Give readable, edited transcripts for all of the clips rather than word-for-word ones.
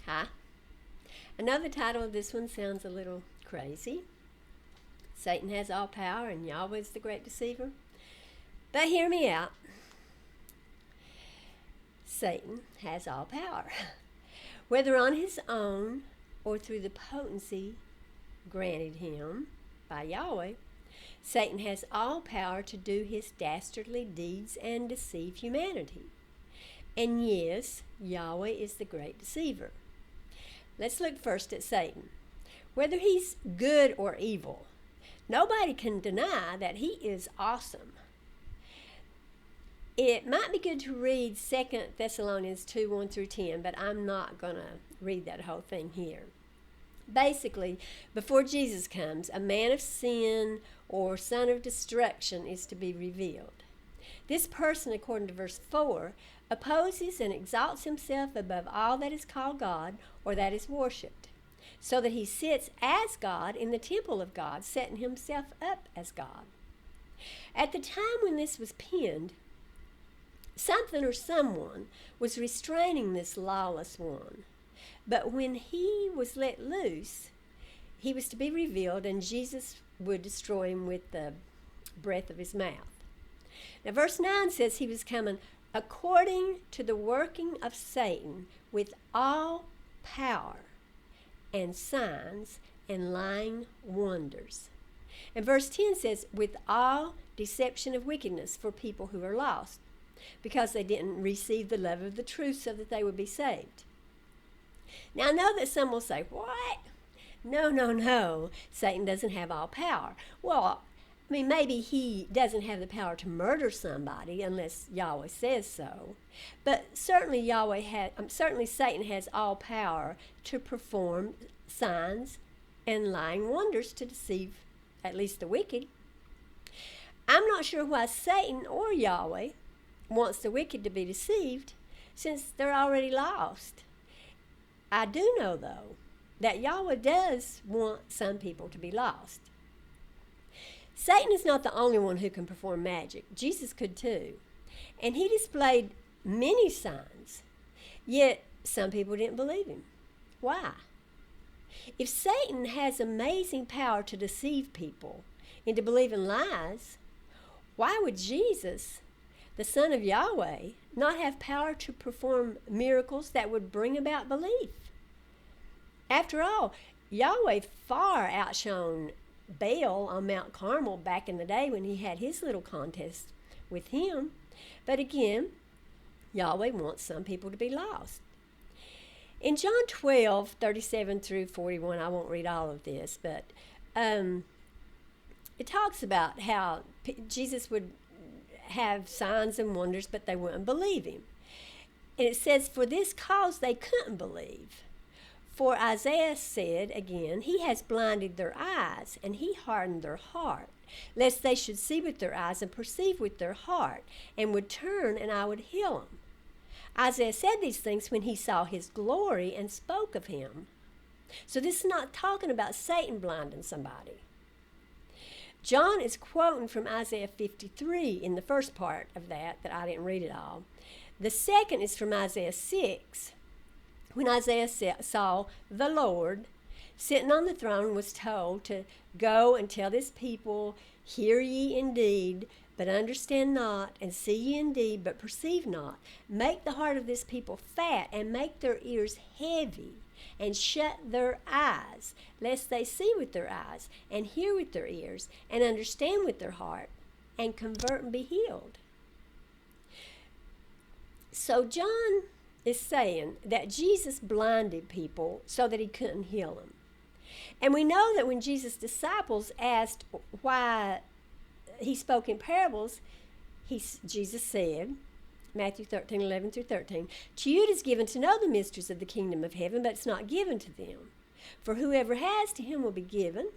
Hi. I know the title of this one sounds a little crazy. Satan has all power and Yahweh is the great deceiver. But hear me out. Satan has all power, whether on his own or through the potency granted him by Yahweh. Satan has all power to do his dastardly deeds and deceive humanity. And yes, Yahweh is the great deceiver. Let's look first at Satan. Whether he's good or evil, nobody can deny that he is awesome. It might be good to read 2 Thessalonians 2, 1 through 10, but I'm not going to read that whole thing here. Basically, before Jesus comes, a man of sin or son of destruction is to be revealed. This person, according to verse 4, opposes and exalts himself above all that is called God or that is worshipped, so that he sits as God in the temple of God, setting himself up as God. At the time when this was penned, something or someone was restraining this lawless one. But when he was let loose, he was to be revealed, and Jesus would destroy him with the breath of his mouth. Now, verse 9 says he was coming according to the working of Satan with all power and signs and lying wonders. And verse 10 says, with all deception of wickedness for people who are lost, because they didn't receive the love of the truth so that they would be saved. Now, I know that some will say, what? No. Satan doesn't have all power. Well, I mean, maybe he doesn't have the power to murder somebody unless Yahweh says so. But certainly Satan has all power to perform signs and lying wonders to deceive at least the wicked. I'm not sure why Satan or Yahweh wants the wicked to be deceived, since they're already lost. I do know, though, that Yahweh does want some people to be lost. Satan is not the only one who can perform magic. Jesus could too. And he displayed many signs, yet some people didn't believe him. Why? If Satan has amazing power to deceive people into believing lies, why would Jesus, the Son of Yahweh, not have power to perform miracles that would bring about belief? After all, Yahweh far outshone Baal on Mount Carmel back in the day when he had his little contest with him. But again, Yahweh wants some people to be lost. In John 12, 37 through 41, I won't read all of this, but it talks about how Jesus would have signs and wonders, but they wouldn't believe him. And it says, for this cause they couldn't believe. For Isaiah said, again, he has blinded their eyes, and he hardened their heart, lest they should see with their eyes and perceive with their heart, and would turn, and I would heal them. Isaiah said these things when he saw his glory and spoke of him. So this is not talking about Satan blinding somebody. John is quoting from Isaiah 53 in the first part of that I didn't read it all. The second is from Isaiah 6, when Isaiah saw the Lord sitting on the throne, was told to go and tell this people, hear ye indeed, but understand not, and see ye indeed, but perceive not. Make the heart of this people fat, and make their ears heavy, and shut their eyes, lest they see with their eyes, and hear with their ears, and understand with their heart, and convert and be healed. So John is saying that Jesus blinded people so that he couldn't heal them. And we know that when Jesus' disciples asked why he spoke in parables, Jesus said, Matthew 13, 11 through 13, to you it is given to know the mysteries of the kingdom of heaven, but it's not given to them. For whoever has, to him will be given,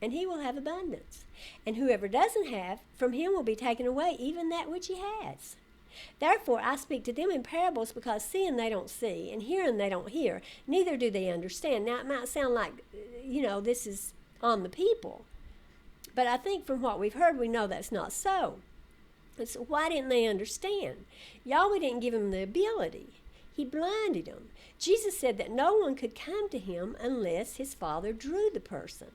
and he will have abundance. And whoever doesn't have, from him will be taken away even that which he has. Therefore I speak to them in parables, because seeing they don't see, and hearing they don't hear, neither do they understand. Now it might sound like, this is on the people. But I think from what we've heard, we know that's not so. And so why didn't they understand? Yahweh didn't give them the ability. He blinded them. Jesus said that no one could come to him unless his Father drew the person.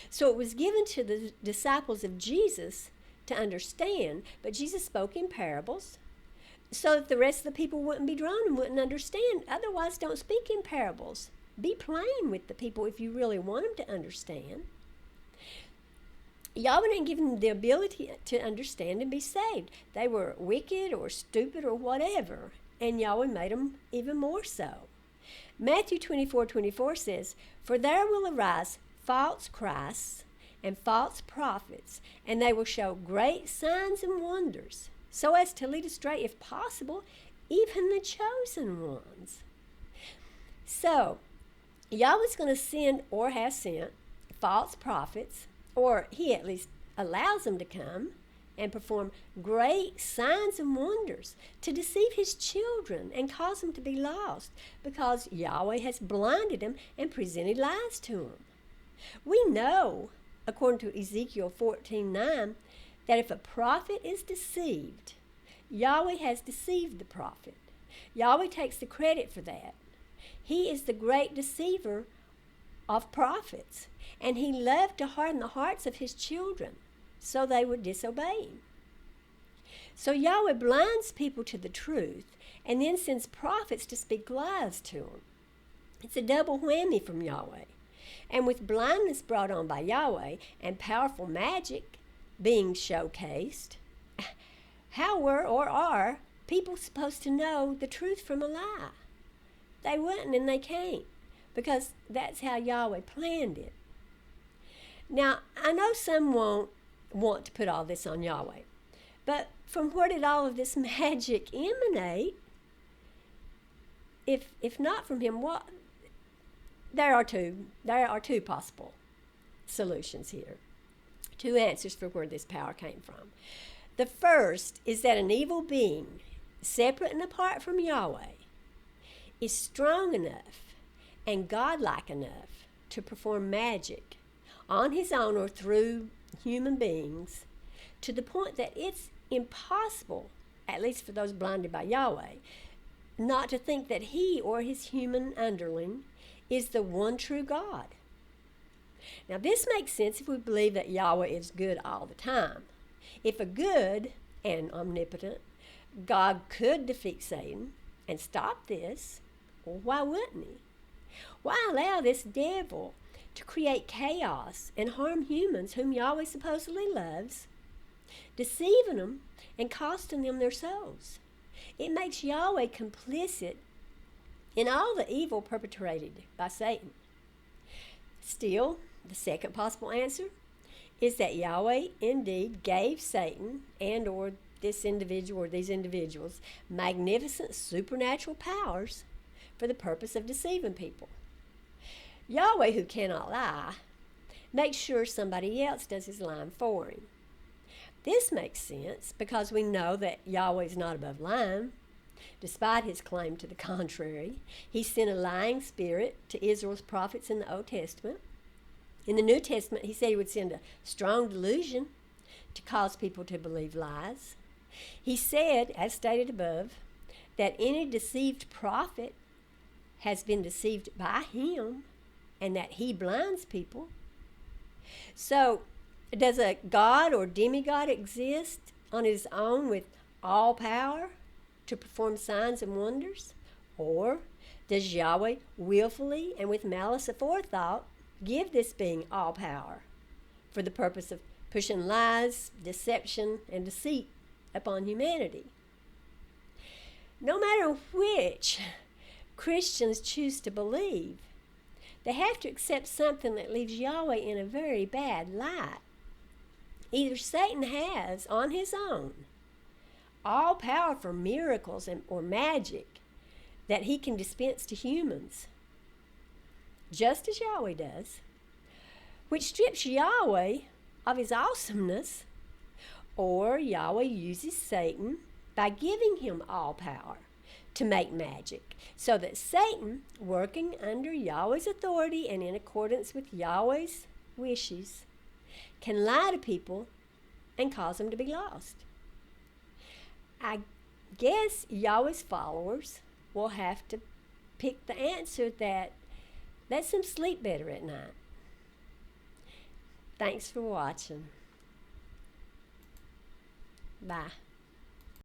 So it was given to the disciples of Jesus to understand, but Jesus spoke in parables so that the rest of the people wouldn't be drawn and wouldn't understand. Otherwise, don't speak in parables. Be plain with the people if you really want them to understand. Yahweh didn't give them the ability to understand and be saved. They were wicked or stupid or whatever, and Yahweh made them even more so. Matthew 24:24 says, "For there will arise false Christs and false prophets, and they will show great signs and wonders, so as to lead astray, if possible, even the chosen ones." So, Yahweh's going to send or has sent false prophets, or he at least allows them to come and perform great signs and wonders to deceive his children and cause them to be lost, because Yahweh has blinded them and presented lies to them. We know, according to Ezekiel 14:9, that if a prophet is deceived, Yahweh has deceived the prophet. Yahweh takes the credit for that. He is the great deceiver of prophets, and he loved to harden the hearts of his children so they would disobey him. So Yahweh blinds people to the truth and then sends prophets to speak lies to them. It's a double whammy from Yahweh. And with blindness brought on by Yahweh and powerful magic being showcased, how were or are people supposed to know the truth from a lie? They wouldn't, and they can't, because that's how Yahweh planned it. Now, I know some won't want to put all this on Yahweh, but from where did all of this magic emanate? If not from him, what? There are two possible solutions here, two answers for where this power came from. The first is that an evil being, separate and apart from Yahweh, is strong enough and godlike enough to perform magic on his own or through human beings, to the point that it's impossible, at least for those blinded by Yahweh, not to think that he or his human underling is the one true God. Now, this makes sense if we believe that Yahweh is good all the time. If a good and omnipotent God could defeat Satan and stop this, well, why wouldn't he? Why allow this devil to create chaos and harm humans whom Yahweh supposedly loves, deceiving them and costing them their souls? It makes Yahweh complicit in all the evil perpetrated by Satan. Still, the second possible answer is that Yahweh indeed gave Satan and or this individual or these individuals magnificent supernatural powers for the purpose of deceiving people. Yahweh, who cannot lie, makes sure somebody else does his lying for him. This makes sense because we know that Yahweh is not above lying. Despite his claim to the contrary, he sent a lying spirit to Israel's prophets in the Old Testament. In the New Testament, he said he would send a strong delusion to cause people to believe lies. He said, as stated above, that any deceived prophet has been deceived by him and that he blinds people. So, does a god or demigod exist on his own with all power to perform signs and wonders? Or does Yahweh willfully and with malice aforethought give this being all power for the purpose of pushing lies, deception, and deceit upon humanity? No matter which Christians choose to believe, they have to accept something that leaves Yahweh in a very bad light. Either Satan has, on his own, all power for miracles or magic that he can dispense to humans, just as Yahweh does, which strips Yahweh of his awesomeness, or Yahweh uses Satan by giving him all power to make magic, so that Satan, working under Yahweh's authority and in accordance with Yahweh's wishes, can lie to people and cause them to be lost. I guess Yahweh's followers will have to pick the answer that lets them sleep better at night. Thanks for watching. Bye.